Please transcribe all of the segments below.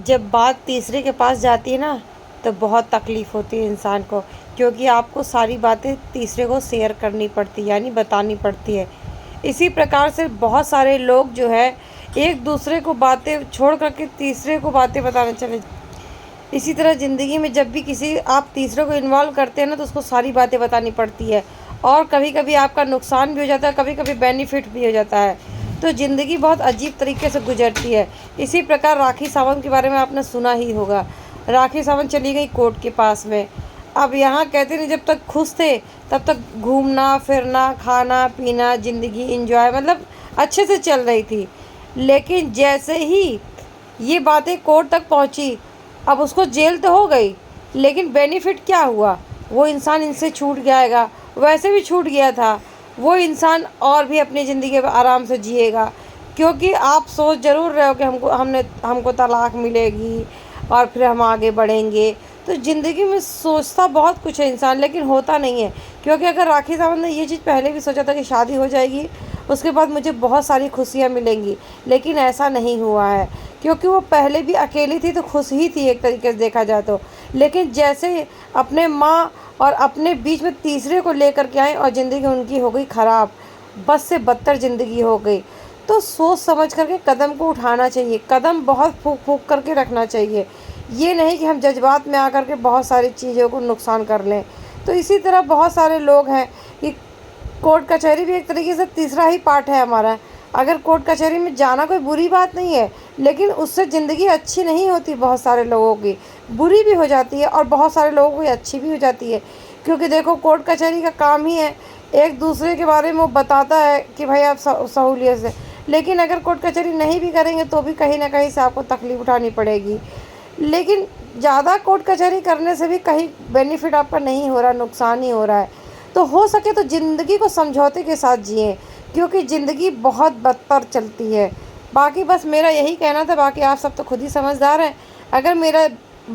جب بات تیسرے کے پاس جاتی ہے نا تو بہت تکلیف ہوتی ہے انسان کو، کیونکہ آپ کو ساری باتیں تیسرے کو شیئر کرنی پڑتی ہے، یعنی بتانی پڑتی ہے۔ اسی پرکار سے بہت سارے لوگ جو ہے ایک دوسرے کو باتیں چھوڑ کر کے تیسرے کو باتیں بتانے چلے۔ اسی طرح زندگی میں جب بھی کسی آپ تیسرے کو انوالو کرتے ہیں نا تو اس کو ساری باتیں بتانی پڑتی ہے، اور کبھی کبھی آپ کا نقصان بھی ہو جاتا ہے، کبھی کبھی بینیفٹ بھی ہو جاتا ہے، تو زندگی بہت عجیب طریقے سے گزرتی ہے۔ اسی پرکار راکھی ساونت کے بارے میں آپ نے سنا ہی ہوگا۔ راکھی ساونت چلی گئی کورٹ کے پاس میں۔ اب یہاں کہتے ہیں جب تک خوش تھے تب تک گھومنا پھرنا کھانا پینا زندگی انجوائے، مطلب اچھے سے چل رہی تھی، لیکن جیسے ہی یہ باتیں کورٹ تک پہنچی، اب اس کو جیل تو ہو گئی لیکن بینیفٹ کیا ہوا؟ وہ انسان ان سے چھوٹ جائے گا، ویسے بھی چھوٹ گیا تھا، وہ انسان اور بھی اپنی زندگی آرام سے جیے گا، کیونکہ آپ سوچ ضرور رہے ہو کہ ہم کو طلاق ملے گی اور پھر ہم آگے بڑھیں گے، تو زندگی میں سوچتا بہت کچھ ہے انسان، لیکن ہوتا نہیں ہے، کیونکہ اگر راکھی ساونت نے یہ چیز پہلے بھی سوچا تھا کہ شادی ہو جائے گی اس کے بعد مجھے بہت ساری خوشیاں ملیں گی، لیکن ایسا نہیں ہوا ہے، کیونکہ وہ پہلے بھی اکیلی تھی تو خوش ہی تھی ایک طریقے سے دیکھا جائے تو، لیکن جیسے اپنے ماں اور اپنے بیچ میں تیسرے کو لے کر کے آئیں اور زندگی ان کی ہو گئی خراب، بد سے بدتر زندگی ہو گئی، تو سوچ سمجھ کر کے قدم کو اٹھانا چاہیے، قدم بہت پھونک پھونک کر کے رکھنا چاہیے، یہ نہیں کہ ہم جذبات میں آ کر کے بہت ساری چیزوں کو نقصان کر لیں۔ تو اسی طرح بہت سارے لوگ ہیں کہ کورٹ کچہری بھی ایک طریقے سے تیسرا ہی پارٹ ہے ہمارا۔ اگر کورٹ کچہری میں جانا کوئی بری بات نہیں ہے، لیکن اس سے زندگی اچھی نہیں ہوتی، بہت سارے لوگوں کی بری بھی ہو جاتی ہے اور بہت سارے لوگوں کی اچھی بھی ہو جاتی ہے، کیونکہ دیکھو کورٹ کچہری کا کام ہی ہے ایک دوسرے کے بارے میں وہ بتاتا ہے کہ بھائی آپ سہولیت سے، لیکن اگر کورٹ کچہری نہیں بھی کریں گے تو بھی کہیں نہ کہیں سے آپ کو تکلیف اٹھانی پڑے گی، لیکن زیادہ کورٹ کچہری کرنے سے بھی کہیں بینیفٹ آپ کا نہیں ہو رہا، نقصان ہی ہو رہا ہے، تو ہو سکے تو زندگی کو سمجھوتے کے ساتھ جئیں، کیونکہ زندگی بہت بدتر چلتی ہے۔ باقی بس میرا یہی کہنا تھا، باقی آپ سب تو خود ہی سمجھدار ہیں۔ اگر میرا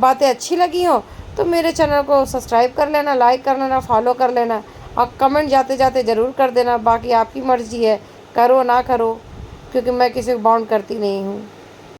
باتیں اچھی لگی ہوں تو میرے چینل کو سبسکرائب کر لینا، لائک کر لینا، فالو کر لینا، اور کمنٹ جاتے جاتے ضرور کر دینا، باقی آپ کی مرضی ہے، کرو نہ کرو، کیونکہ میں کسی کو باؤنڈ کرتی نہیں ہوں۔